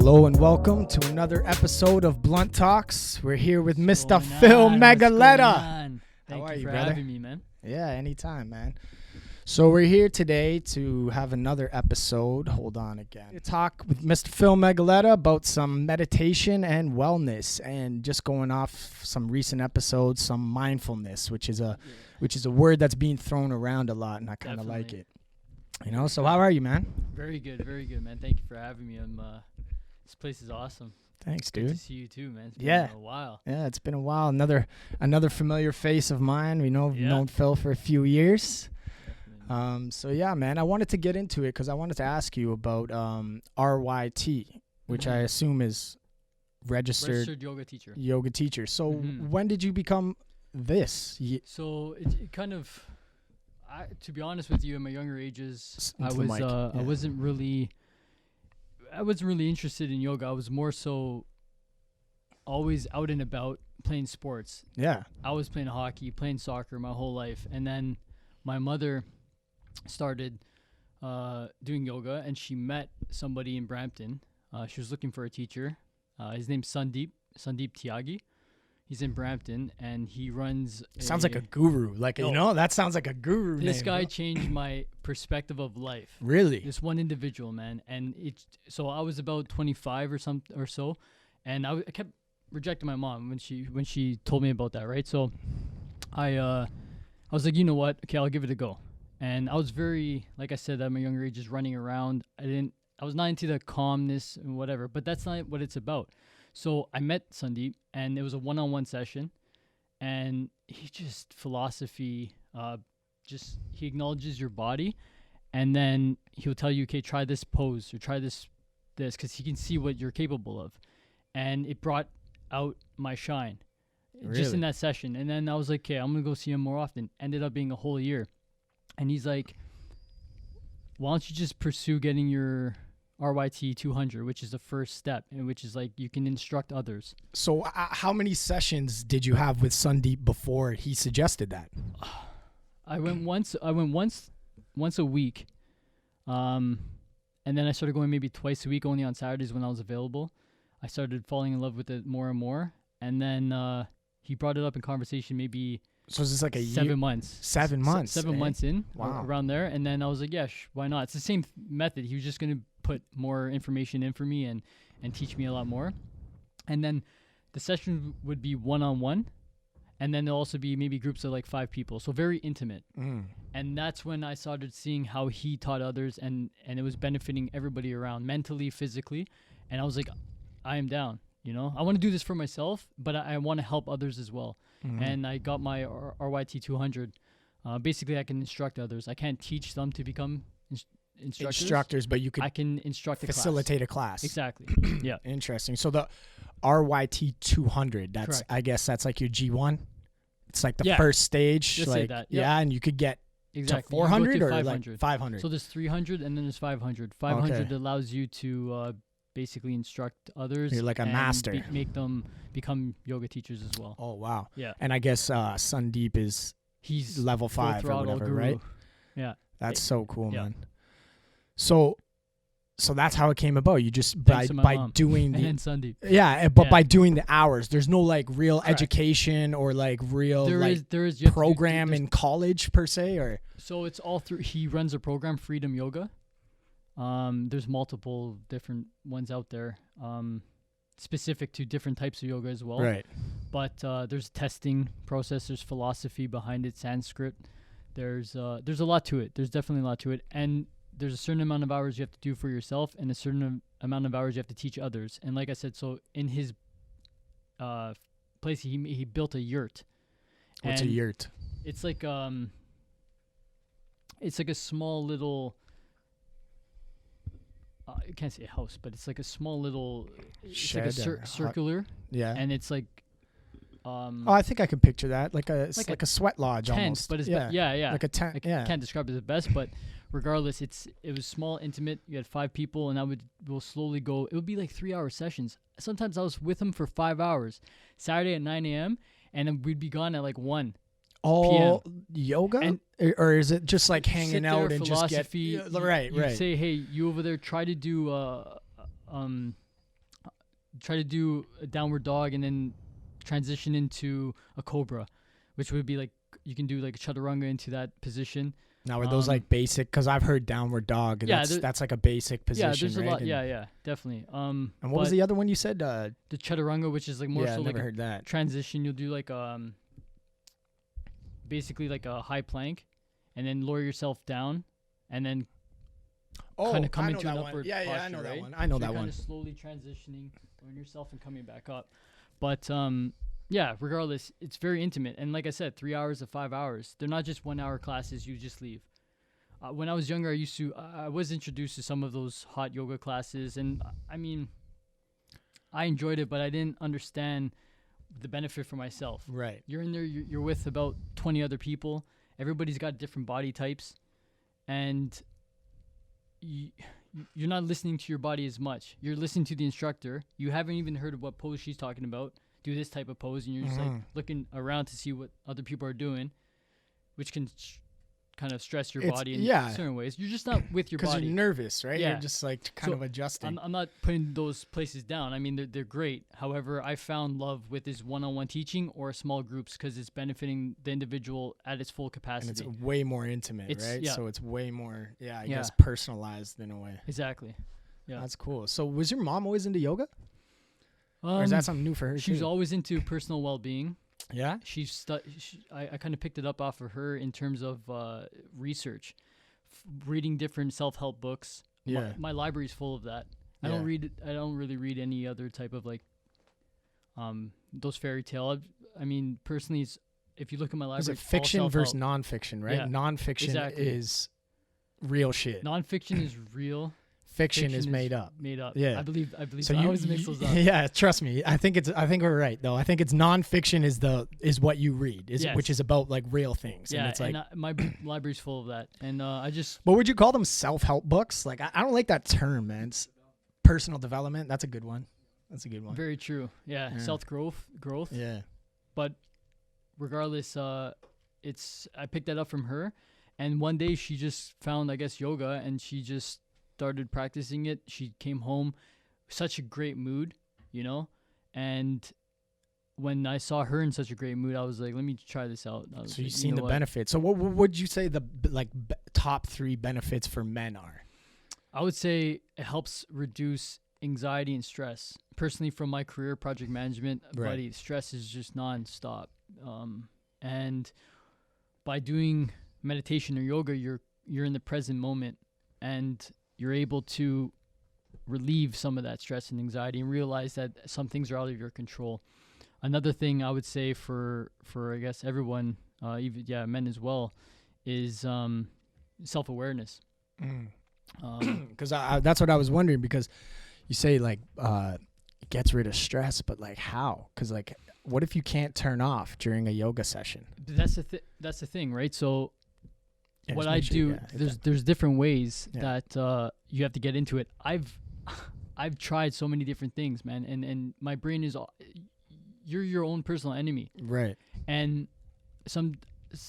Hello and welcome to another episode of Blunt Talks. We're here with Mr. Phil Magaletta. Thank you for brother? having me, man. Yeah, anytime, man. So we're here today to have another episode. Hold on again. Talk with Mr. Phil Magaletta about some meditation and wellness, and just going off some recent episodes, some mindfulness, which is a word that's being thrown around a lot, and I kind of like it. You know. So how are you, man? Very good, man. Thank you for having me. This place is awesome. Thanks, dude. Good to see you too, man. It's been a while. Yeah, it's been a while. Another familiar face of mine. We've known Phil for a few years. So yeah, man, I wanted to get into it because I wanted to ask you about RYT, which I assume is registered yoga teacher. So when did you become this? So it kind of, to be honest with you, in my younger ages, I wasn't really interested in yoga. I was more so always out and about playing sports. Yeah. I was playing hockey, playing soccer my whole life. And then my mother started doing yoga, and she met somebody in Brampton. She was looking for a teacher. His name's Sandeep Tyagi. He's in Brampton, and he runs. Sounds like a guru. That sounds like a guru. This guy changed my perspective of life. Really? This one individual, man. And so I was about 25 or so, and I kept rejecting my mom when she told me about that, right? So I was like, you know what? Okay, I'll give it a go. And I was very, like I said, at my younger age, just running around. I was not into the calmness and whatever, but that's not what it's about. So I met Sandeep, and it was a one-on-one session, and he just philosophy, he acknowledges your body, and then he'll tell you, okay, try this pose or try this, because he can see what you're capable of. And it brought out my shine just in that session. And then I was like, okay, I'm going to go see him more often. Ended up being a whole year. And he's like, why don't you just pursue getting your RYT 200, which is the first step, and which is like you can instruct others. So how many sessions did you have with Sandeep before he suggested that? I went once a week. And then I started going maybe twice a week, only on Saturdays when I was available. I started falling in love with it more and more. And then he brought it up in conversation maybe. So is this like a 7 months? 7 months. 7 months in. Wow. Around there. And then I was like, yeah, why not? It's the same method. He was just going to put more information in for me and teach me a lot more. And then the session would be one-on-one. And then there'll also be maybe groups of like 5 people. So very intimate. And that's when I started seeing how he taught others, and it was benefiting everybody around, mentally, physically. And I was like, I am down. You know, I want to do this for myself, but I want to help others as well. And I got my RYT 200. Basically, I can instruct others. I can't teach them to become instructors, but I can facilitate a class. Exactly. Yeah. Interesting. So the RYT 200, Correct. I guess that's like your G1. It's like the first stage. Just say that. Yeah, and you could get to 400 or 500. Like 500. So there's 300 and then there's 500. 500 allows you to basically instruct others. You're like a master. Make them become yoga teachers as well. Oh, wow. Yeah. And I guess Sandeep he's level 5 or whatever, guru. right? Yeah. That's so cool, man. So that's how it came about. You just by doing and then Sandeep. Yeah, but by doing the hours, there's no like real education or like real there is program in college per se, or so it's all through. He runs a program, Freedom Yoga. There's multiple different ones out there, specific to different types of yoga as well. Right. But there's testing process. There's philosophy behind it. Sanskrit. There's a lot to it. There's definitely a lot to it, and there's a certain amount of hours you have to do for yourself, and a certain amount of hours you have to teach others. And like I said, so in his place, he built a yurt. What's a yurt? It's like a small little. I can't say a house, but it's like a small little shed, like a circular. Yeah. And it's like. I think I can picture that, like a sweat lodge tent, almost. But it's like a tent. I can't describe it the best, but regardless, it was small, intimate. You had 5 people, and we'll slowly go. It would be like 3-hour sessions. Sometimes I was with him for 5 hours, Saturday at 9 a.m., and then we'd be gone at like 1. all PM. yoga, or is it just like hanging out and just get right? You say, hey, you over there, try to do try to do a downward dog and then transition into a cobra, which would be like you can do like a chaturanga into that position. Now, are those like basic? Because I've heard downward dog. Yeah, that's like a basic position, yeah, there's right? a lot. And, Yeah, definitely. and what was the other one you said? The chaturanga, which is like more yeah, so I like never a heard that. transition. You'll do like basically like a high plank, and then lower yourself down, and then kind of come into an upward posture. I know that right? one. I know So that you're one. kind of slowly transitioning, lowering yourself and coming back up. But yeah, regardless, it's very intimate. And like I said, 3 hours to 5 hours. They're not just 1 hour classes. You just leave. When I was younger, I was introduced to some of those hot yoga classes, and I mean, I enjoyed it, but I didn't understand the benefit for myself. Right. You're in there, you're with about 20 other people. Everybody's got different body types, and you're not listening to your body as much. You're listening to the instructor. You haven't even heard of what pose she's talking about. Do this type of pose, and you're just like looking around to see what other people are doing, which can kind of stress your body in certain ways. You're just not with your body. Because you're nervous, right? Yeah. You're just like kind of adjusting. I'm not putting those places down. I mean, they're great. However, I found love with this one-on-one teaching or small groups because it's benefiting the individual at its full capacity. And it's way more intimate, right? Yeah. So it's way more, I Yeah. guess, personalized in a way. Exactly. Yeah. That's cool. So was your mom always into yoga? Or is that something new for her? She was too? always into personal well-being. Yeah? I kind of picked it up off of her in terms of research, reading different self-help books. Yeah. My library's full of that. I don't really read any other type of like those fairy tale. I mean, personally, if you look at my library, Is it it's all fiction versus self-help. nonfiction, right? Yeah, Nonfiction exactly. is real shit. Nonfiction is real. Fiction is made up. Made up. Yeah. I believe. So I always mix those up. Yeah, trust me. I think we're right though. I think it's nonfiction is what you read, Yes. which is about like real things. Yeah, and it's like, my library's full of that, and I just. But would you call them self-help books? Like I don't like that term, man. It's personal development. That's a good one. Very true. Yeah. Self-growth. Yeah. But regardless, I picked that up from her, and one day she just found, I guess, yoga, and she just started practicing it. She came home such a great mood, and when I saw her in such a great mood, I was like, let me try this out. So you've seen the benefits. So what would you say the top 3 benefits for men are? I would say it helps reduce anxiety and stress. Personally, from my career, project management, buddy, stress is just nonstop. And by doing meditation or yoga, you're in the present moment, and you're able to relieve some of that stress and anxiety and realize that some things are out of your control. Another thing I would say for I guess everyone, even men as well, is self-awareness. Because that's what I was wondering, because you say like it gets rid of stress, but like how? Because like what if you can't turn off during a yoga session? That's the thing, right? So Yeah, what just I make sure do, you- there's different ways Yeah. that you have to get into it. I've tried so many different things, man, and my brain is you're your own personal enemy. Right. And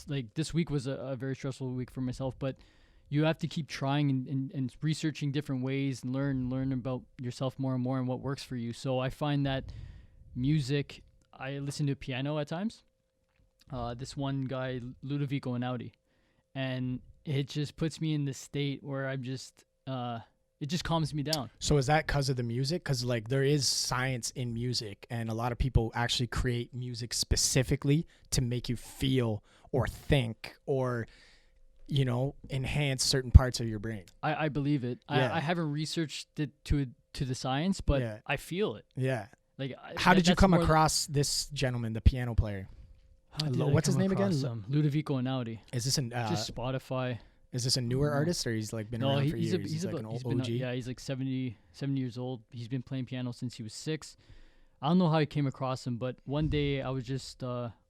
like this week was a very stressful week for myself, but you have to keep trying and researching different ways and learn about yourself more and more and what works for you. So I find that music, I listen to piano at times. This one guy, Ludovico Einaudi, and it just puts me in this state where I'm just it just calms me down. So is that because of the music? Because like there is science in music, and a lot of people actually create music specifically to make you feel or think or enhance certain parts of your brain. I believe it. Yeah. I haven't researched it to the science, but Yeah. I feel it. Yeah. Like How did you that's come more- across this gentleman, the piano player? How did I What's his come name again? across him? Ludovico Einaudi. Is this Just Spotify. is this a newer No. artist, or he's like been No, around for he's years? He's like about, an he's old been, OG. yeah, he's like 70 years old. He's been playing piano since he was 6. I don't know how I came across him, but one day I was just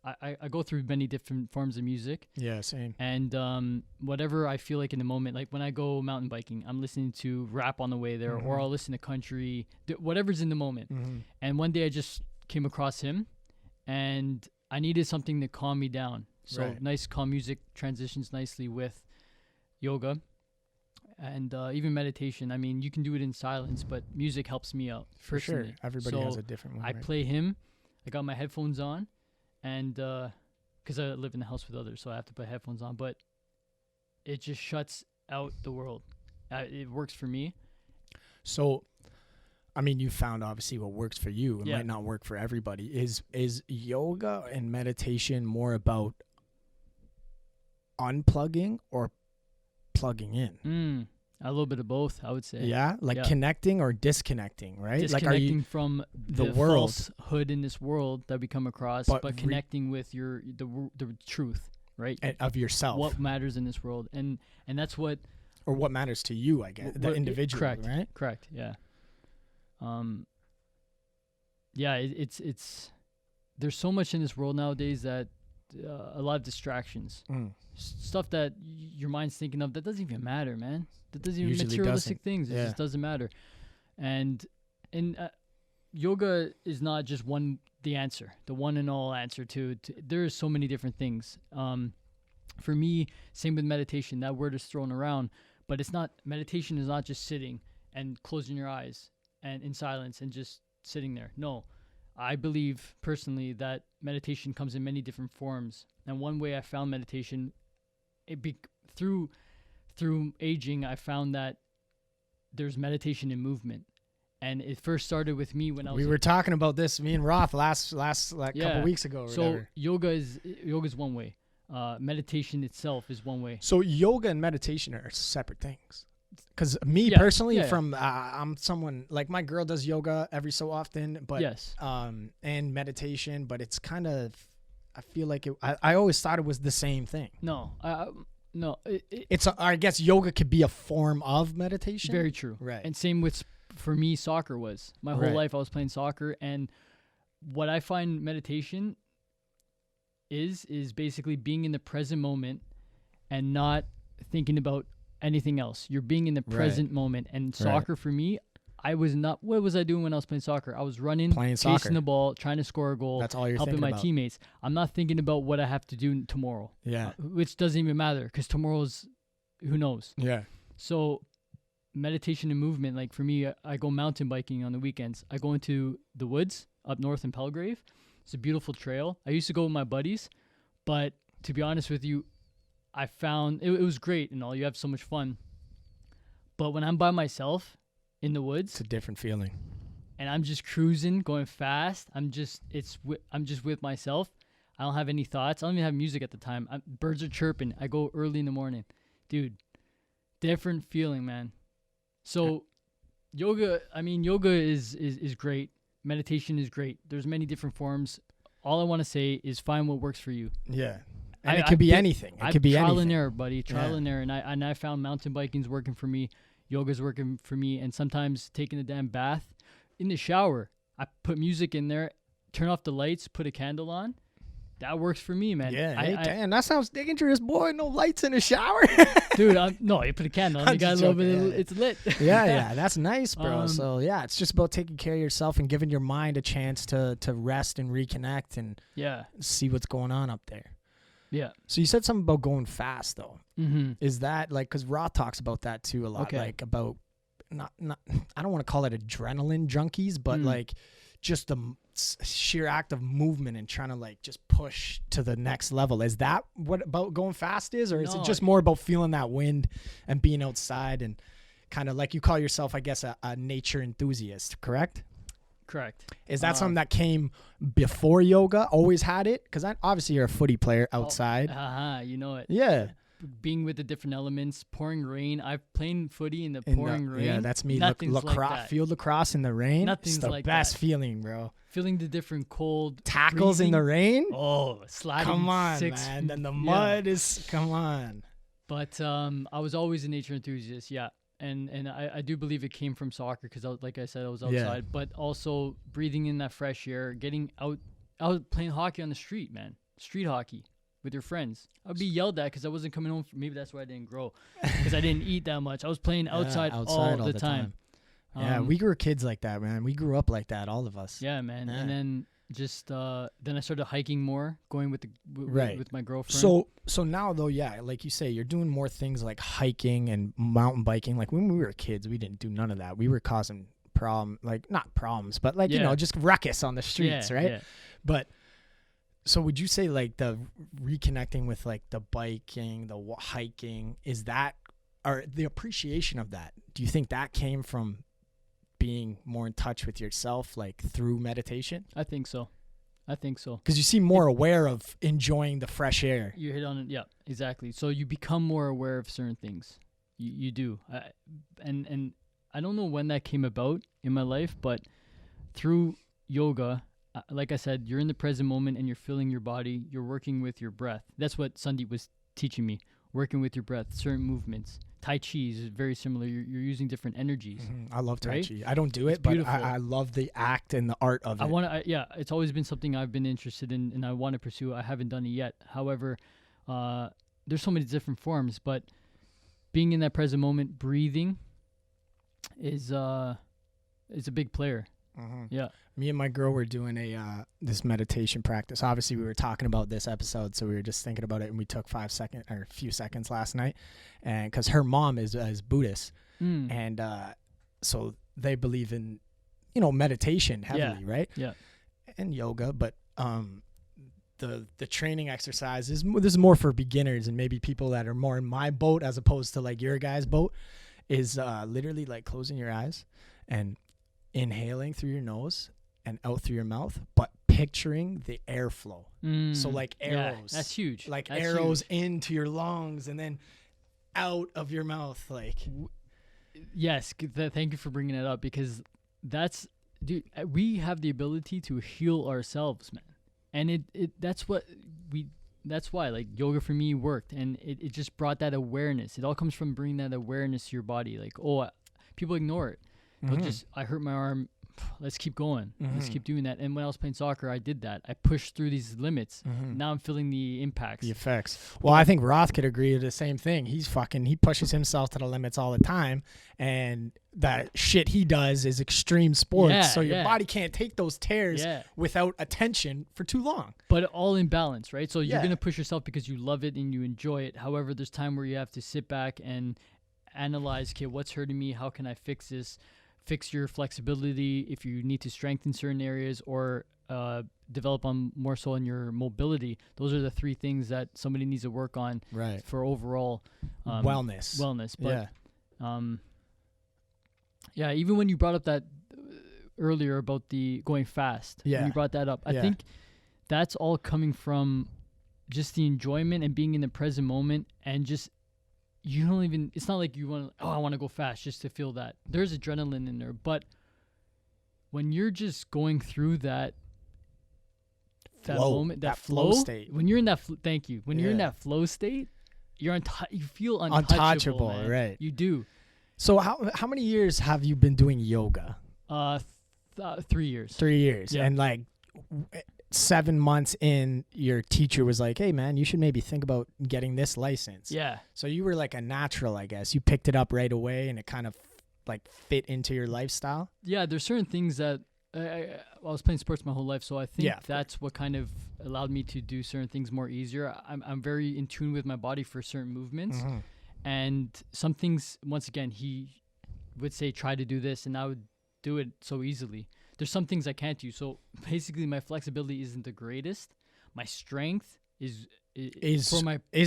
I go through many different forms of music, Yeah, same. and whatever I feel like in the moment, like when I go mountain biking, I'm listening to rap on the way there, or I'll listen to country, whatever's in the moment. Mm-hmm. And one day I just came across him, and I needed something to calm me down. So Right. nice calm music transitions nicely with yoga. And even meditation. I mean, you can do it in silence, but music helps me out. For sure. personally. Everybody So has a different one. I play him. I got my headphones on, and because I live in the house with others, so I have to put headphones on. But it just shuts out the world. It works for me. So, I mean, you found obviously what works for you. It Yeah. might not work for everybody. Is yoga and meditation more about unplugging or plugging in? A little bit of both, I would say. Yeah, like Yeah. connecting or disconnecting, right? Disconnecting Like, are you from the the world. falsehood in this world that we come across, But but connecting with the truth, right? of yourself, What matters in this world, and that's what or what matters to you? I guess the what- individual, correct, right? Correct. Yeah. Yeah. It's there's so much in this world nowadays that a lot of distractions, stuff that your mind's thinking of that doesn't even matter, man. That doesn't even Usually materialistic doesn't. things. It Yeah. just doesn't matter. And yoga is not just the answer, the one and all answer to there are so many different things. For me, same with meditation. That word is thrown around, but it's not. Meditation is not just sitting and closing your eyes and in silence and just sitting there. No, I believe personally that meditation comes in many different forms. And one way I found meditation, through aging, I found that there's meditation in movement. And it first started with me when I was We were talking about this, me and Roth, last like Yeah. couple weeks ago. Or so whatever. yoga is one way. Meditation itself is one way. So yoga and meditation are separate things. Because me Yeah, personally, yeah. from I'm someone like my girl does yoga every so often, but Yes. and meditation, but it's kind of, I feel like I always thought it was the same thing. No. No. I guess yoga could be a form of meditation. Very true. Right. And same with, for me, soccer was. My whole Right. life I was playing soccer. And what I find meditation is basically being in the present moment and not thinking about anything else. You're being in the Right. present moment. And soccer for me, I was not, what was I doing when I was playing soccer? I was running, Playing chasing soccer. the ball, trying to score a goal, That's all you're helping thinking my about. teammates. I'm not thinking about what I have to do tomorrow. Yeah. Which doesn't even matter because tomorrow's, who knows? Yeah. So meditation and movement, like for me, I go mountain biking on the weekends. I go into the woods up north in Palgrave. It's a beautiful trail. I used to go with my buddies, but to be honest with you, I found it was great and all. You have so much fun. But when I'm by myself in the woods It's a different feeling. and I'm just cruising, going fast, I'm just with myself. I don't have any thoughts. I don't even have music at the time. Birds are chirping. I go early in the morning. Dude, different feeling, man. So yoga is great. Meditation is great. There's many different forms. All I want to say is find what works for you. Yeah. And it I could be pick- anything. It I could be trial anything. and error, buddy. Trial Yeah. and error. And I found mountain biking's working for me. Yoga's working for me. And sometimes taking a damn bath in the shower. I put music in there, turn off the lights, put a candle on. That works for me, man. Yeah. Damn, that sounds dangerous, boy. No lights in the shower. Dude, no, you put a candle on. I'm You got a just little bit. joking, yeah. It's lit. yeah. That's nice, bro. Um, So yeah, it's just about taking care of yourself and giving your mind a chance to rest and reconnect and Yeah. see what's going on up there. Yeah. So you said something about going fast though. Mm-hmm. Is that like, because Roth talks about that too a lot, Okay. like about not I don't want to call it adrenaline junkies, but like just the sheer act of movement and trying to like just push to the next level. Is that what about going fast is, or is it No. just more about feeling that wind and being outside and kind of like you call yourself, I guess, a nature enthusiast, correct? Correct. Is that something that came before yoga? Always had it? Because obviously you're a footy player outside. You know it. Yeah. Being with the different elements, pouring rain. I've played footy in the pouring rain. Yeah, that's me. Nothing's like Lacrosse, that. field lacrosse in the rain. Nothing's it's the like best that. feeling, bro. Feeling the different cold Tackles in the breathing. rain. Oh, sliding. Come on, 6 man. Then the yeah. mud is. Come on. But I was always a nature enthusiast. Yeah. And I do believe it came from soccer because, like I said, I was outside. Yeah. But also breathing in that fresh air, getting out playing hockey on the street, man. Street hockey with your friends. I'd be yelled at because I wasn't coming home. Maybe that's why I didn't grow, because I didn't eat that much. I was playing outside, all the time. Yeah, we grew kids like that, man. We grew up like that, all of us. Yeah, man. Yeah. And then Just then I started hiking more, going with Right. with my girlfriend. So now though, yeah, like you say, you're doing more things like hiking and mountain biking. Like when we were kids, we didn't do none of that. We were causing not problems, but like, just ruckus on the streets, right? Yeah. But so would you say like the reconnecting with like the biking, the hiking, is that, or the appreciation of that, do you think that came from being more in touch with yourself, like through meditation? I think so. Because you seem more aware of enjoying the fresh air. You hit on it. Yeah, exactly. So you become more aware of certain things. You do. And I don't know when that came about in my life, but through yoga, like I said, you're in the present moment and you're feeling your body. You're working with your breath. That's what Sandeep was teaching me. Working with your breath, certain movements. Tai Chi is very similar. You're using different energies. I love Tai right? Chi. I don't do it, but I love the act and the art of it. It's always been something I've been interested in and I want to pursue. I haven't done it yet. However, there's so many different forms, but being in that present moment, breathing is a big player. Yeah. Me and my girl were doing this meditation practice. Obviously, we were talking about this episode, so we were just thinking about it, and we took a few seconds last night, and because her mom is Buddhist, and so they believe in meditation heavily, right? Yeah. And yoga, but the training exercises, this is more for beginners and maybe people that are more in my boat as opposed to like your guys' boat, is literally like closing your eyes and inhaling through your nose and out through your mouth, but picturing the airflow. So like arrows. Yeah, that's huge. Like that's arrows huge. into your lungs and then out of your mouth. Like, yes, thank you for bringing it up, because we have the ability to heal ourselves, man. And that's why like yoga for me worked, and it just brought that awareness. It all comes from bringing that awareness to your body. Like, people ignore it. They'll just, I hurt my arm, let's keep going. Let's keep doing that. And when I was playing soccer, I did that. I pushed through these limits. Now I'm feeling the impacts. The effects. Well, I think Roth could agree to the same thing. He pushes himself to the limits all the time. And that shit he does is extreme sports. So your body can't take those tears without attention for too long. But all in balance, right? So you're going to push yourself because you love it and you enjoy it. However, there's time where you have to sit back and analyze, okay, what's hurting me? How can I fix this? Fix your flexibility if you need to strengthen certain areas, or develop on more so on your mobility. Those are the three things that somebody needs to work on for overall wellness. But even when you brought up that earlier about the going fast, when you brought that up, I think that's all coming from just the enjoyment and being in the present moment, and just you don't even, it's not like you want to, I want to go fast just to feel that. There's adrenaline in there, but when you're just going through that moment, that flow state, when you're in that, you're in that flow state, you feel untouchable, man. Right? You do. So how many years have you been doing yoga? 3 years. 3 years. And like 7 months in, your teacher was like, hey man, you should maybe think about getting this license. Yeah. So you were like a natural, I guess. You picked it up right away and it kind of like fit into your lifestyle. Yeah, there's certain things that I was playing sports my whole life, so I think that's what kind of allowed me to do certain things more easier. I'm very in tune with my body for certain movements. And some things, once again, he would say, try to do this, and I would do it so easily. There's some things I can't do. So basically my flexibility isn't the greatest. My strength is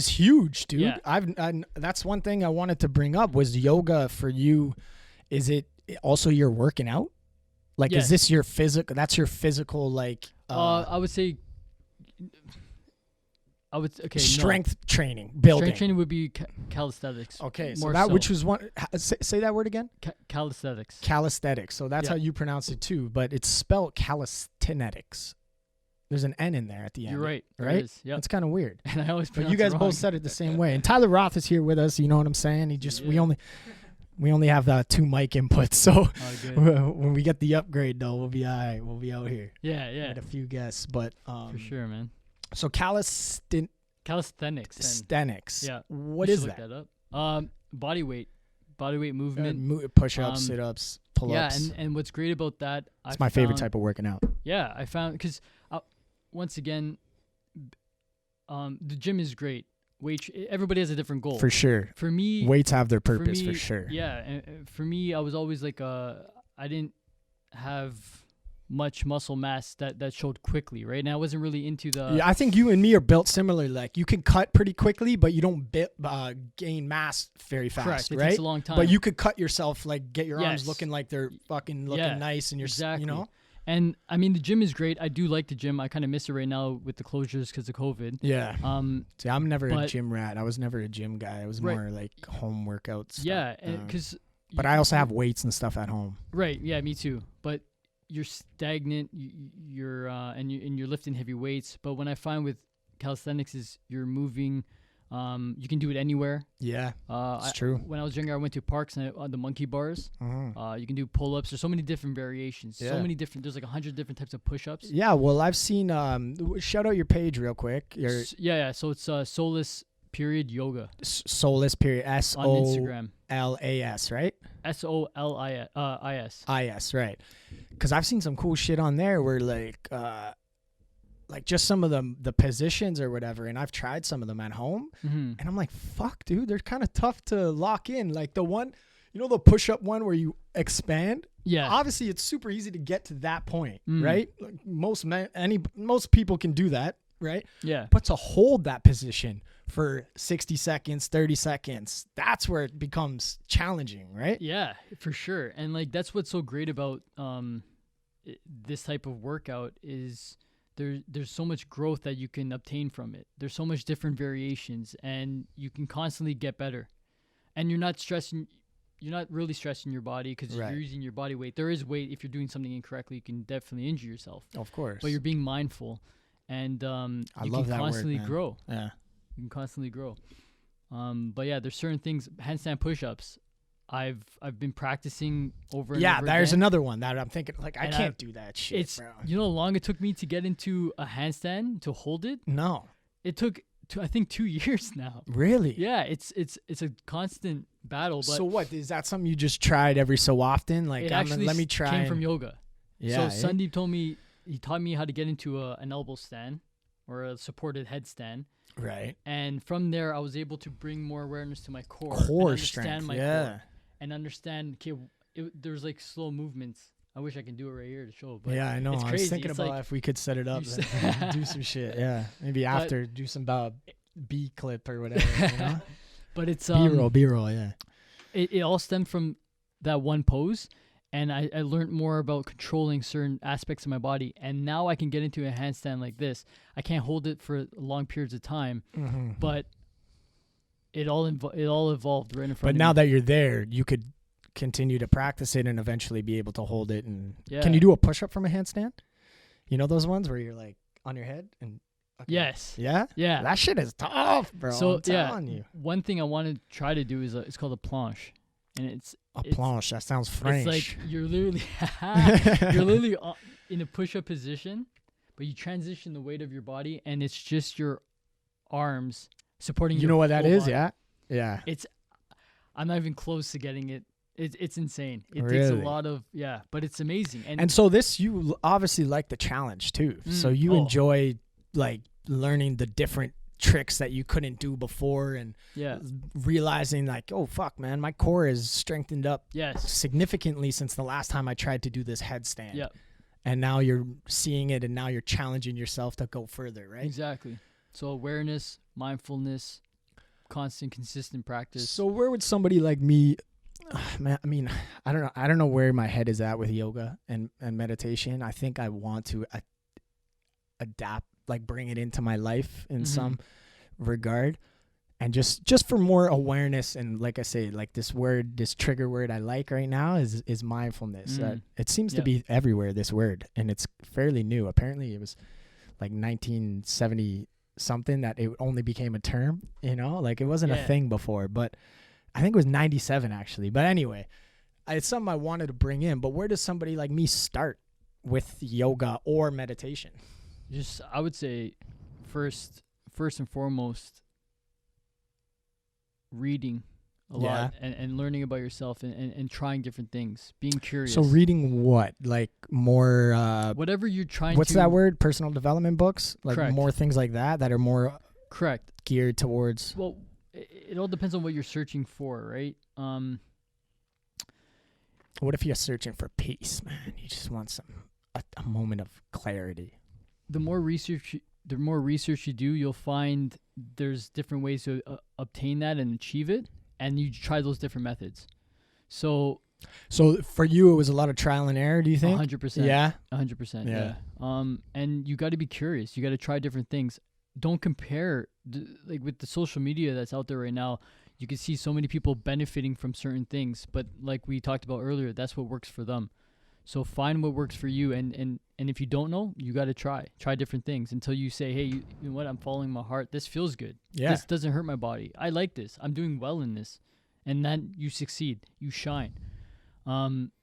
huge, dude. Yeah. That's one thing I wanted to bring up was yoga for you. Is it also your working out? Like, is this your physical? That's your physical, like. I would say. Strength training, building. Strength training would be calisthenics. Okay, so that which was one. Say that word again. Calisthenics. Calisthenics. So that's how you pronounce it too, but it's spelled calisthenics. There's an N in there at the end. You're right. Right? Yeah. That's kind of weird. And I always. But you guys both said it the same way. And Tyler Roth is here with us. You know what I'm saying? We only have 2 mic inputs. So when we get the upgrade, though, we'll be all right. We'll be out here. Yeah. With a few guests, but for sure, man. So calisthenics. Yeah. What is that? Look that up. Body weight movement. Push-ups, sit-ups. pull-ups. and what's great about that, It's my favorite type of working out. Yeah, I found because once again, the gym is great. Everybody has a different goal. For sure. For me, weights have their purpose for sure. Yeah, and for me, I was always like, I didn't have much muscle mass that showed quickly, right? And I wasn't really into the. Yeah, I think you and me are built similarly. Like you can cut pretty quickly, but you don't gain mass very fast. Correct. It right? takes a long time. But you could cut yourself, like get your arms Yes. looking like they're fucking looking nice, and you're exactly. you know. And I mean, the gym is great. I do like the gym. I kind of miss it right now with the closures because of COVID. Yeah. See, I'm never a but- gym rat. I was never a gym guy. I was Right. more like home workouts. Yeah, because. But I also have weights and stuff at home. Right. Yeah, me too. But you're stagnant. You're lifting heavy weights. But when I find with calisthenics is you're moving. You can do it anywhere. Yeah, it's true. When I was younger, I went to parks and on the monkey bars. You can do pull-ups. There's so many different variations. Yeah. So many different. There's like 100 different types of push-ups. Yeah, well, I've seen. Shout out your page real quick. Your Yeah. So it's Solis Yoga Solis period S on O Instagram. L A S, right? SOLIS. IS, right? Because I've seen some cool shit on there where like just some of the positions or whatever, and I've tried some of them at home, and I'm like, fuck, dude, they're kind of tough to lock in. Like the one, the push-up one where you expand. Yeah. Obviously, it's super easy to get to that point, right? Like most people can do that, right? Yeah. But to hold that position for 60 seconds, 30 seconds, that's where it becomes challenging, right? Yeah, for sure. And like that's what's so great about this type of workout is there's so much growth that you can obtain from it. There's so much different variations, and you can constantly get better. And you're not really stressing your body because you're using your body weight. There is weight. If you're doing something incorrectly, you can definitely injure yourself. Of course. But you're being mindful, and I you love can that constantly word, man. grow. Yeah. You can constantly grow. But yeah, there's certain things. Handstand push-ups. I've been practicing over and over there's again. another one that I'm thinking like I And can't do that shit, It's bro. you know how long it took me to get into a handstand to hold it? No. It took I think 2 years now. Really? Yeah, it's a constant battle. But So what, is that something you just tried every so often? Like it actually let me try. came from yoga. Yeah. So Sandeep he taught me how to get into an elbow stand or a supported headstand. Right. And from there, I was able to bring more awareness to my core. Core and strength. understand my Yeah. core. And understand, okay, there's like slow movements. I wish I can do it right here to show. But Yeah, I know. it's I was crazy. thinking It's about like if we could set it up you and do some shit. Yeah. Maybe after do some B clip or whatever. You know? But it's B-roll, yeah. It all stemmed from that one pose, and I learned more about controlling certain aspects of my body. And now I can get into a handstand like this. I can't hold it for long periods of time, but it all evolved right in front But of me. now that you're there, you could continue to practice it and eventually be able to hold it. And Yeah. Can you do a push-up from a handstand? You know those ones where you're like on your head and Yes. Yeah? Yeah. That shit is tough, bro. So I'm telling you. one thing I want to try to do is it's called a planche, and it's planche. That sounds French. It's like you're literally in a push-up position, but you transition the weight of your body, and it's just your arms supporting. You know what that whole is? body. Yeah. Yeah. I'm not even close to getting it. It's insane. It takes Really? a lot of but it's amazing. And so you obviously like the challenge too. So you enjoy like learning the different tricks that you couldn't do before and realizing like, oh fuck, man, my core is strengthened up significantly since the last time I tried to do this headstand. Yep. And now you're seeing it and now you're challenging yourself to go further, right? Exactly. So awareness, mindfulness, constant, consistent practice. So where would somebody like me, man, I mean, I don't know where my head is at with yoga and meditation. I think I want to adapt, like bring it into my life in some regard, and just for more awareness. And like I say, like this trigger word I like right now is mindfulness. It seems to be everywhere, this word, and it's fairly new. Apparently it was like 1970 something that it only became a term, like it wasn't a thing before, but I think it was 97 actually. But anyway, it's something I wanted to bring in. But where does somebody like me start with yoga or meditation? I would say first and foremost, reading a lot, and learning about yourself and trying different things, being curious. So reading what? Like more whatever you're trying what's to... that word? Personal development books? Like Correct. more things like that are more Correct. geared towards... Well, it all depends on what you're searching for, right? What if you're searching for peace, man? You just want a moment of clarity. The more research you do, you'll find there's different ways to obtain that and achieve it, and you try those different methods. So for you, it was a lot of trial and error, do you think? 100%. Yeah? 100%, yeah. And you got to be curious. You got to try different things. Don't compare, like with the social media that's out there right now. You can see so many people benefiting from certain things, but like we talked about earlier, that's what works for them. So find what works for you, and if you don't know, you got to try different things until you say, hey, you know what, I'm following my heart. This feels good. Yeah. This doesn't hurt my body. I like this. I'm doing well in this. And then you succeed. You shine.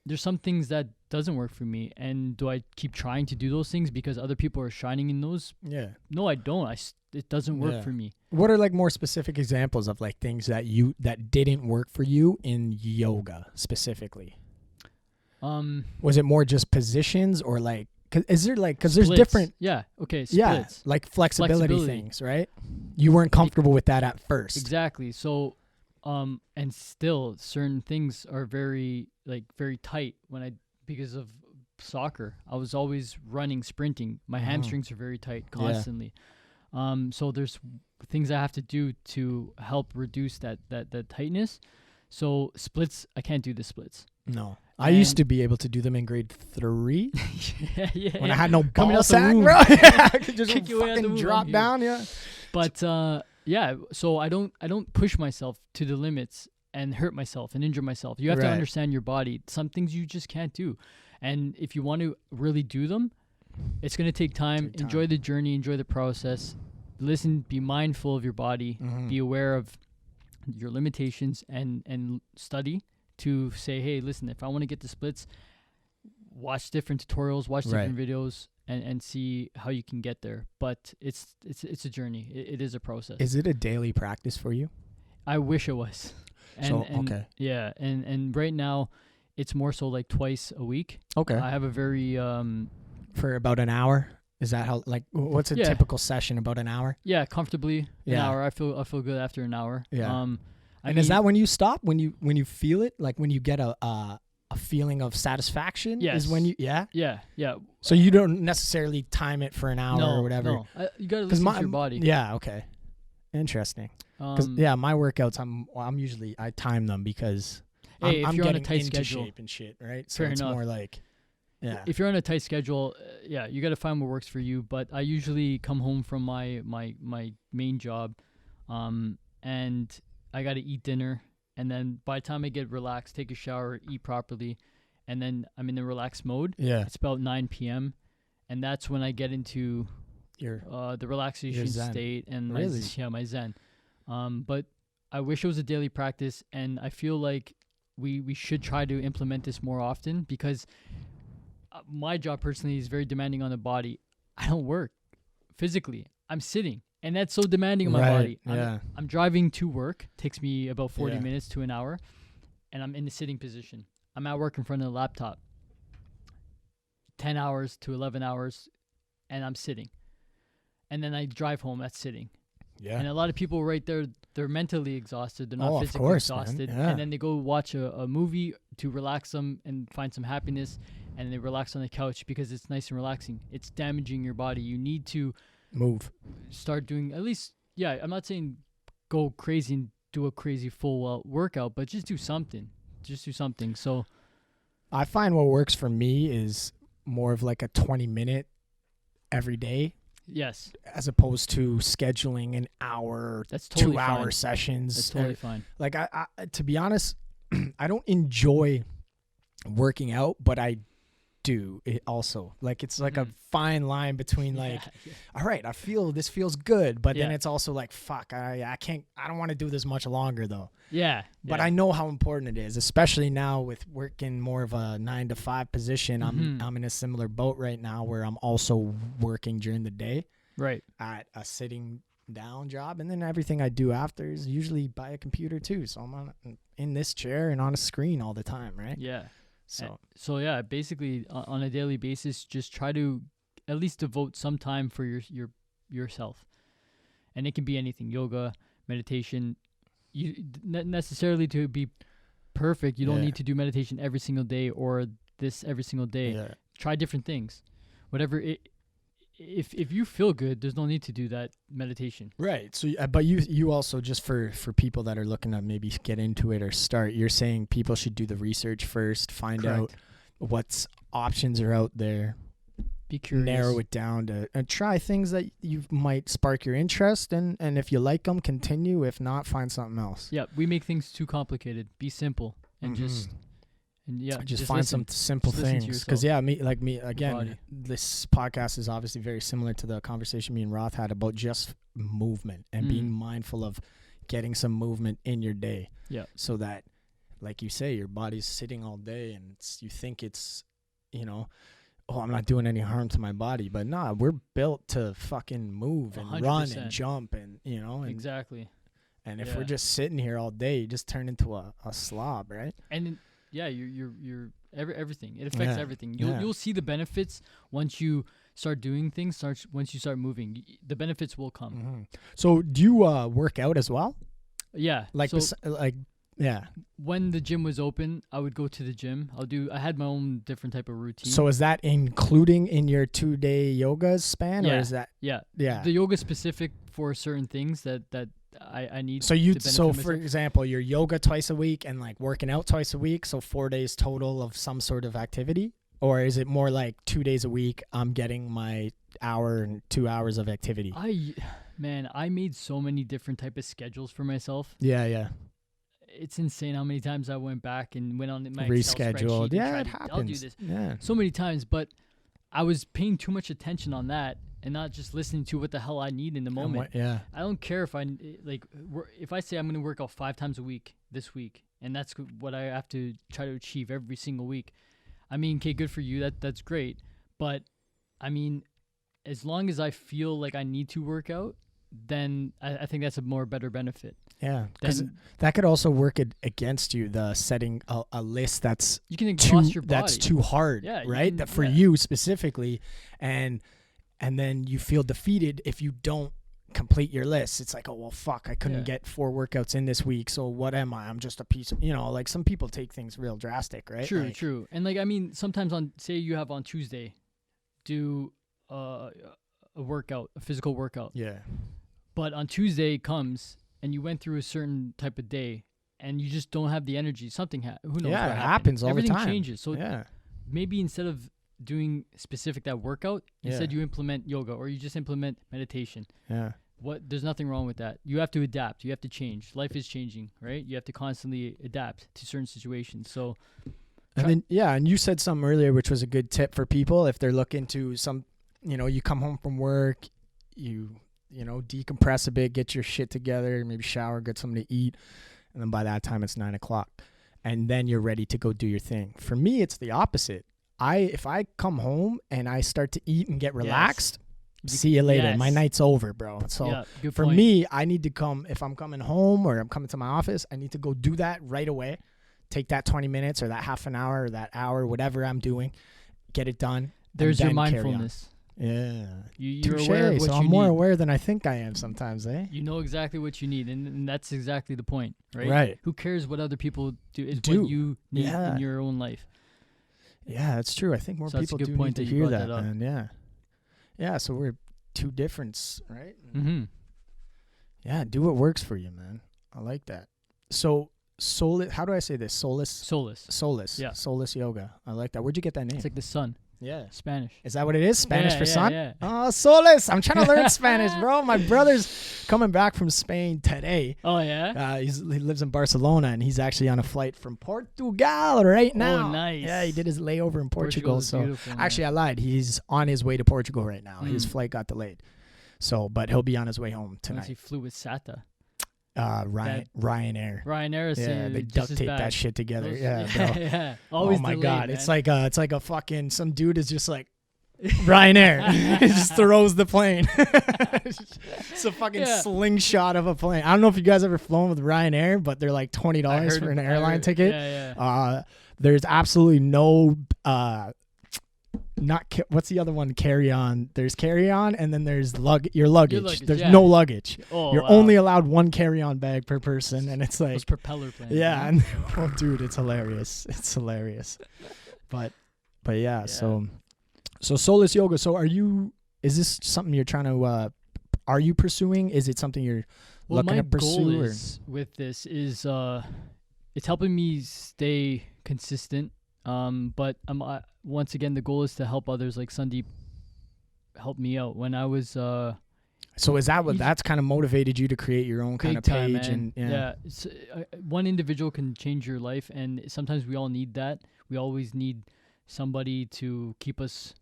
There's some things that doesn't work for me, and do I keep trying to do those things because other people are shining in those? Yeah. No, I don't. It doesn't work for me. What are like more specific examples of like things that didn't work for you in yoga specifically? Was it more just positions or like, is there like, because there's different. Yeah. Okay. Splits. Yeah. Like flexibility things, right? You weren't comfortable with that at first. Exactly. So, and still certain things are very tight because of soccer. I was always running, sprinting. My hamstrings are very tight constantly. So there's things I have to do to help reduce that tightness. So splits, I can't do the splits. No. I used to be able to do them in grade 3 when I had no Coming ball out the sack, womb. bro. I could just Kick your way out the fucking womb, drop I'm here. down, yeah. But yeah, so I don't push myself to the limits and hurt myself and injure myself. You have to understand your body. Some things you just can't do. And if you want to really do them, it's going to take time. Enjoy the journey, enjoy the process. Listen, be mindful of your body, be aware of your limitations, and study to say, hey, listen, if I want to get the splits, watch different tutorials, watch different videos, and see how you can get there. But it's a journey. It is a process. Is it a daily practice for you? I wish it was. Okay. Yeah, and right now, it's more so like twice a week. Okay. I have a very for about an hour. Is that how? Like, what's a typical session? About an hour? Yeah, comfortably an hour. I feel good after an hour. Yeah. And is that when you stop? When you feel it? Like when you get a feeling of satisfaction? Yes. Is when you Yeah. So you don't necessarily time it for an hour or whatever. No, you gotta listen to your body. Yeah. Okay. Interesting. Because my workouts, I'm usually I time them because if I'm you're on a getting tight into schedule shape and shit, right? So fair it's enough. more like, if you're on a tight schedule, you got to find what works for you. But I usually come home from my main job, and I got to eat dinner, and then by the time I get relaxed, take a shower, eat properly, and then I'm in the relaxed mode. Yeah. It's about 9 p.m. and that's when I get into the relaxation state and my zen. But I wish it was a daily practice, and I feel like we should try to implement this more often because my job personally is very demanding on the body. I don't work physically. I'm sitting, and that's so demanding on my body. I'm driving to work. Takes me about 40 minutes to an hour, and I'm in the sitting position. I'm at work in front of the laptop. 10 hours to 11 hours, and I'm sitting. And then I drive home. That's sitting. Yeah. And a lot of people right there, they're mentally exhausted. They're not physically exhausted. Yeah. And then they go watch a movie to relax them and find some happiness, and they relax on the couch because it's nice and relaxing. It's damaging your body. You need to move. Start doing at least, I'm not saying go crazy and do a crazy full workout, but just do something. So I find what works for me is more of like a 20-minute every day. Yes. As opposed to scheduling an hour, that's totally 2-hour sessions. That's totally fine. Like I to be honest, I don't enjoy working out, but I do it also. Like it's like a fine line between like, all right, this feels good, but then it's also like, fuck, I don't want to do this much longer though. Yeah. But I know how important it is, especially now with working more of a 9-to-5 position. I'm in a similar boat right now where I'm also working during the day. Right. At a sitting down job, and then everything I do after is usually by a computer too. So I'm in this chair and on a screen all the time, right? Yeah. So Yeah, basically on a daily basis, just try to at least devote some time for yourself, and it can be anything: yoga, meditation. You not necessarily to be perfect. You don't need to do meditation every single day or this every single day. Yeah. Try different things, whatever it. If you feel good, there's no need to do that meditation. Right. So, but you also, just for people that are looking to maybe get into it or start, you're saying people should do the research first, find Correct. out what options are out there, Be curious. narrow it down to, and try things that you might spark your interest, and if you like them, continue. If not, find something else. Yeah, we make things too complicated. Be simple and just find listen. some simple Just listen to things. Because me again, body. this podcast is obviously very similar to the conversation me and Roth had about just movement and being mindful of getting some movement in your day. Yeah. So that, like you say, your body's sitting all day and you think it's, oh, I'm not doing any harm to my body, but nah, we're built to fucking move and 100%. run and jump and Exactly. And if we're just sitting here all day, you just turn into a slob, right? And you're everything. It affects everything. You'll see the benefits once you start doing things. Once you start moving, the benefits will come. Mm-hmm. So do you work out as well? Yeah. Yeah. When the gym was open, I would go to the gym. I had my own different type of routine. So is that including in your 2-day yoga span, or is that? Yeah. Yeah. The yoga specific for certain things that I need. So for for example, your yoga twice a week and like working out twice a week. So 4 days total of some sort of activity, or is it more like 2 days a week? I'm getting my hour and 2 hours of activity. I made so many different type of schedules for myself. Yeah. It's insane how many times I went back and went on my rescheduled. Yeah, it happens. I'll do this. Yeah. So many times, but I was paying too much attention on that and not just listening to what the hell I need in the moment. I don't care if if I say I'm going to work out 5 times a week this week, and that's what I have to try to achieve every single week. I mean, okay, good for you. That's great. But I mean, as long as I feel like I need to work out, then I think that's a better benefit. Yeah, because that could also work against you, the setting a list that's you can exhaust your body. That's too hard, right? That for you specifically, and then you feel defeated if you don't complete your list. It's like, oh well, fuck, I couldn't get 4 workouts in this week, so what am I? I'm just a piece of, like some people take things real drastic, right? True. And like, I mean, sometimes say you have on Tuesday, do a workout, a physical workout. Yeah. But on Tuesday comes and you went through a certain type of day and you just don't have the energy. Something who knows? Yeah, what it happens all Everything the time. changes. So maybe instead of doing specific that workout, instead you implement yoga or you just implement meditation. Yeah. There's nothing wrong with that. You have to adapt. You have to change. Life is changing, right? You have to constantly adapt to certain situations. So and you said something earlier which was a good tip for people if they're looking to some, you come home from work, you decompress a bit, get your shit together, maybe shower, get something to eat. And then by that time it's 9:00 and then you're ready to go do your thing. For me, it's the opposite. If I come home and I start to eat and get relaxed, see you later. Yes. My night's over, bro. So for me, I need to come, if I'm coming home or I'm coming to my office, I need to go do that right away. Take that 20 minutes or that half an hour or that hour, whatever I'm doing, get it done. There's your mindfulness. Yeah. You're aware of what so you I'm more need. aware than I think I am sometimes, eh? You know exactly what you need, and that's exactly the point, right? Right. Who cares what other people do? It's what you need in your own life. Yeah, that's true. I think more people do need to hear that, man. Yeah. Yeah, so we're two differents, right? Mm-hmm. Yeah, do what works for you, man. I like that. So, how do I say this? Solis. Yeah. Solis Yoga. I like that. Where'd you get that name? It's like the sun. Yeah. Spanish. Is that what it is? Spanish for sun? Yeah. Oh, Solis. I'm trying to learn Spanish, bro. My brother's coming back from Spain today. Oh, yeah? He lives in Barcelona, and he's actually on a flight from Portugal right now. Oh, nice. Yeah, he did his layover in Portugal. So actually, I lied. He's on his way to Portugal right now. His flight got delayed. So, but he'll be on his way home tonight. He flew with SATA. Ryanair. Ryanair is they duct tape that shit together. Yeah, bro. yeah. Always oh my delayed, god, man. it's like a fucking some dude is just like Ryanair. It just throws the plane. It's a fucking slingshot of a plane. I don't know if you guys ever flown with Ryanair, but they're like $20 for an airline ticket. Yeah. There's absolutely no what's the other one? Carry on. There's carry on, and then there's your luggage. There's no luggage. You're only allowed one carry on bag per person, and it's like those propeller planes. Yeah, and dude, it's hilarious. It's hilarious. But yeah. So Solis Yoga. So is this something you're trying to? Are you pursuing? Is it something you're looking to pursue? My goal with this is it's helping me stay consistent. But once again, the goal is to help others. Like Sandeep helped me out when I was. So is that what that's kind of motivated you to create your own kind of page? One individual can change your life, and sometimes we all need that. We always need somebody to keep us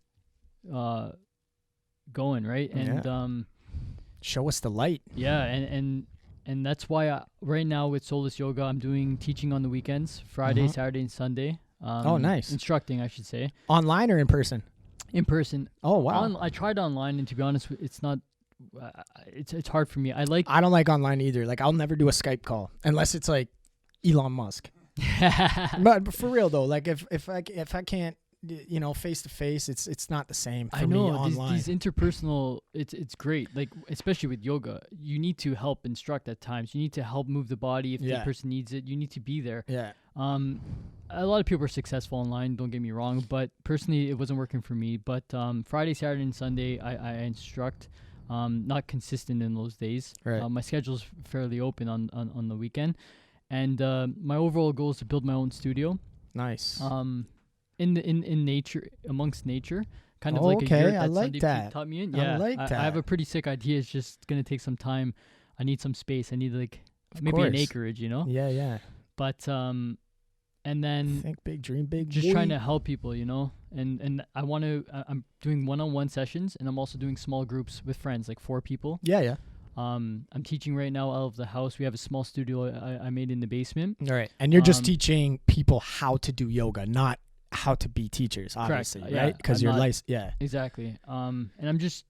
going, right? And show us the light. Yeah, and that's why right now with Solis Yoga, I'm teaching on the weekends, Friday, Saturday, and Sunday. Nice. Instructing, I should say. Online or in person? In person. Oh, wow. I tried online, and to be honest, it's not. It's hard for me. I don't like online either. Like, I'll never do a Skype call unless it's like Elon Musk. But for real though, like if I can't, face to face, it's not the same for me online. These interpersonal, it's great. Like especially with yoga, you need to help instruct at times. You need to help move the body if the person needs it. You need to be there. Yeah. A lot of people are successful online. Don't get me wrong, but personally, it wasn't working for me. But Friday, Saturday, and Sunday, I instruct. Not consistent in those days. Right. My schedule's fairly open on the weekend. And my overall goal is to build my own studio. Nice. In nature, amongst nature, kind of like a yurt I like Sandeep that. taught me in. Yeah, I like that. I have a pretty sick idea. It's just gonna take some time. I need some space. I need maybe an acreage, Yeah. But and then think big, dream big. Just trying to help people, and I want to. I'm doing one-on-one sessions, and I'm also doing small groups with friends, like 4 people. Yeah. I'm teaching right now out of the house. We have a small studio I made in the basement. All right. And you're just teaching people how to do yoga, not how to be teachers, obviously, correct. Right? Because you're licensed. Yeah. Exactly. And I'm just,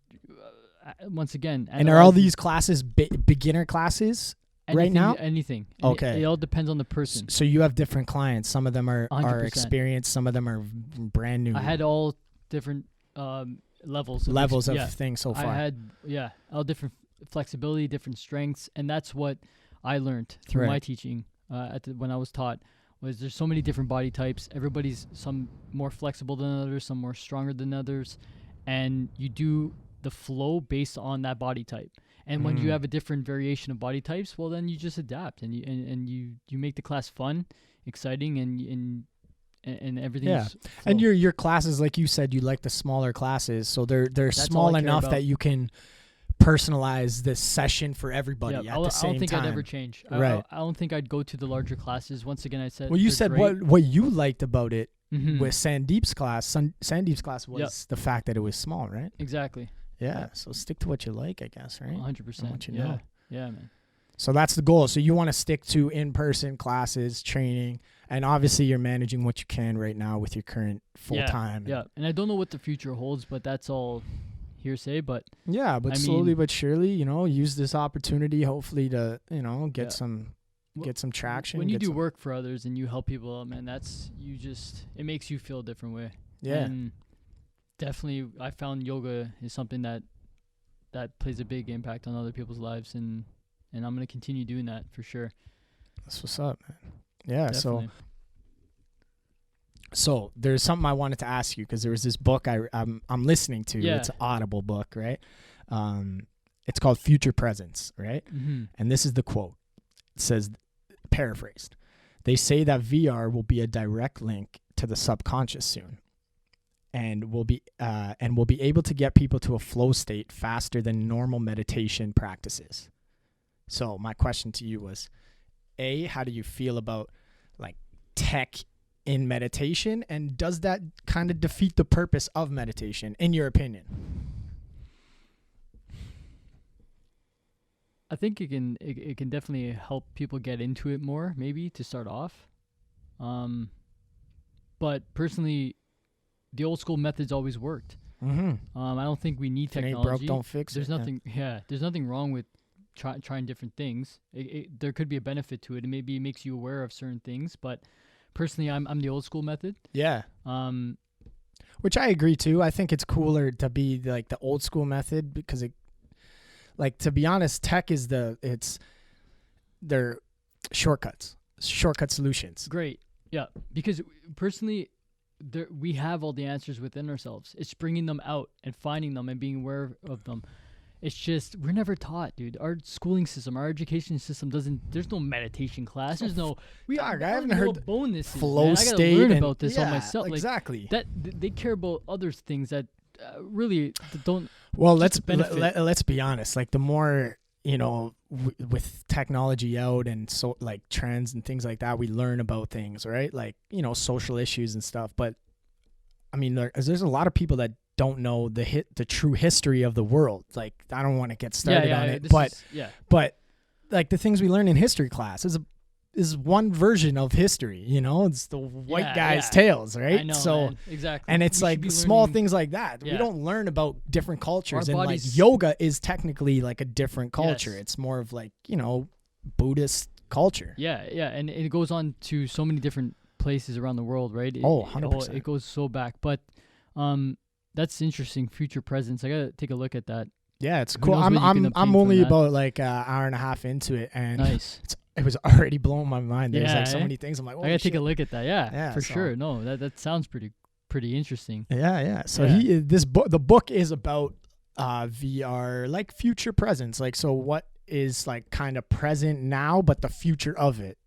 once again. And are all these classes beginner classes right now? Anything. Okay. It all depends on the person. So you have different clients. Some of them are 100%. experienced. Some of them are brand new. I had all different levels of things so far. I had, all different flexibility, different strengths, and that's what I learned through my teaching when I was taught. Was there's so many different body types. Everybody's some more flexible than others, some more stronger than others, and you do the flow based on that body type. And when you have a different variation of body types, well, then you just adapt and you make the class fun, exciting, and everything. Yeah, and your classes, like you said, you like the smaller classes, so they're small enough that you can personalize this session for everybody at the same time. I don't think I'd ever change. Right. I don't think I'd go to the larger classes. Once again, I said. Well, you said what you liked about it with Sandeep's class. Sandeep's class was the fact that it was small, right? Exactly. Yeah. So stick to what you like, I guess, right? 100%. What you know. Yeah, man. So that's the goal. So you want to stick to in-person classes, training, and obviously you're managing what you can right now with your current full-time. Yeah. And I don't know what the future holds, but that's all hearsay. But slowly but surely, use this opportunity hopefully to, get some traction. When you do work for others and you help people out, man, it makes you feel a different way. Yeah. And definitely I found yoga is something that plays a big impact on other people's lives, and I'm going to continue doing that for sure. That's what's up, man. Yeah. Definitely. So there's something I wanted to ask you, because there was this book I'm listening to. Yeah. It's an Audible book, right? It's called Future Presence, right? Mm-hmm. And this is the quote. It says, paraphrased, "They say that VR will be a direct link to the subconscious soon, and will be able to get people to a flow state faster than normal meditation practices." So my question to you was, A, how do you feel about like tech in meditation, and does that kind of defeat the purpose of meditation, in your opinion? I think it can definitely help people get into it more, maybe to start off. But personally, the old school methods always worked. I don't think we need If it ain't technology. broke, don't fix There's it. nothing. There's nothing wrong with trying different things. There could be a benefit to it, and maybe it makes you aware of certain things. But personally, I'm the old school method. Yeah. Um, Which I agree too. I think it's cooler to be like the old school method because it, like, to be honest, tech is they're shortcut solutions. Great. Yeah. Because personally, we have all the answers within ourselves. It's bringing them out and finding them and being aware of them. It's just, we're never taught, dude. Our schooling system, our education system there's no meditation class. There's no, I haven't know heard what bonus is, flow man. state. I gotta learn and, about this yeah, on myself. Like, exactly. they care about other things that really don't. Well, just let's be honest. Like, the more, with technology out and so, like, trends and things like that, we learn about things, right? Like, social issues and stuff. But I mean, there's a lot of people that don't know the true history of the world. Like, I don't want to get started on it, but like the things we learn in history class is one version of history. It's the white guy's tales, right? I know, so man. Exactly. and it's like small things like that. Yeah. We don't learn about different cultures, Our and like bodies- yoga is technically like a different culture. Yes. It's more of like Buddhist culture. Yeah, and it goes on to so many different places around the world, right? 100%. It goes so back, but that's interesting. Future presence. I gotta take a look at that. Yeah, it's Who cool. knows what you can I'm obtain only from that. about like an hour and a half into it, and Nice. it was already blowing my mind. There's like so eh? many things. I'm like, I gotta take a look at that. Yeah, Yeah, for so- sure. No, that sounds pretty interesting. Yeah. So Yeah. the book is about VR, like future presence. Like, so what is like kind of present now, but the future of it,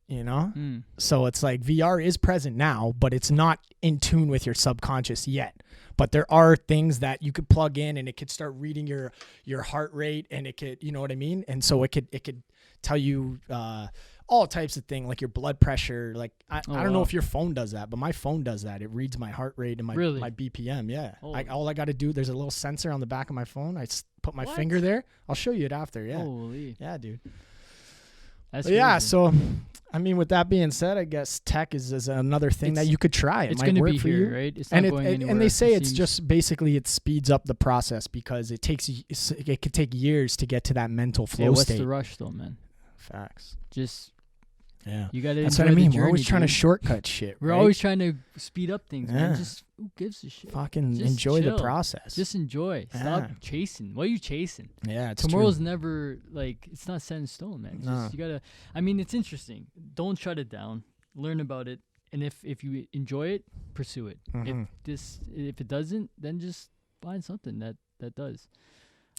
So it's like VR is present now, but it's not in tune with your subconscious yet. But there are things that you could plug in, and it could start reading your heart rate, and it could, you know what I mean? And so it could tell you all types of things, like your blood pressure. Like I don't know if your phone does that, but my phone does that. It reads my heart rate and my BPM. Yeah. All I got to do, there's a little sensor on the back of my phone. I put my finger there. I'll show you it after. Yeah. Holy. Yeah, dude. That's yeah. crazy. So, I mean, with that being said, I guess tech is another thing that you could try. It's might going to work be for here, you. right? It's not going anywhere. And they say it it's seems. just basically it speeds up the process because it could take years to get to that mental flow what's state. the rush though, man? Facts. Just Yeah. you gotta. That's enjoy what I mean. The We're always journey, trying to dude. shortcut shit. We're right? always trying to speed up things, man. Yeah. Just who gives a shit? fucking Just enjoy the chill. process. Just enjoy. Stop Yeah. chasing. What are you chasing? Yeah, it's Tomorrow's true. never like it's not set in stone, man. It's No. just, you gotta. I mean, it's interesting. Don't shut it down. Learn about it, and if you enjoy it, pursue it. Mhm. If it doesn't, then just find something that does.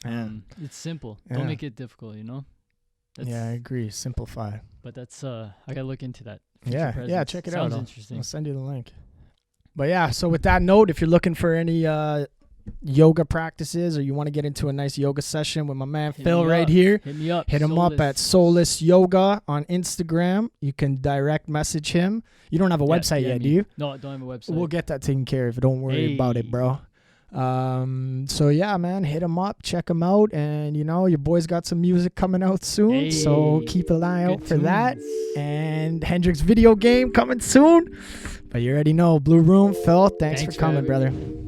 Yeah. It's simple. Yeah. Don't make it difficult. That's, Yeah, I agree. Simplify. But that's I gotta look into that. Future Yeah, presence. check it Sounds out. interesting. I'll send you the link. But yeah, so with that note, if you're looking for any yoga practices or you want to get into a nice yoga session with my man Hit Phil me right up. here, Hit me up. hit him up at Solis Yoga on Instagram. You can direct message him. You don't have a website DM yet, me. do you? No, I don't have a website. We'll get that taken care of. Don't worry about it, Hey. bro. So yeah, man, hit him up, check him out, and your boy's got some music coming out soon, so Hey. keep an eye out Good for that. tunes. And Hendrix video game coming soon. But you already know, Blue Room, Phil, thanks for Thanks for coming, having me. brother.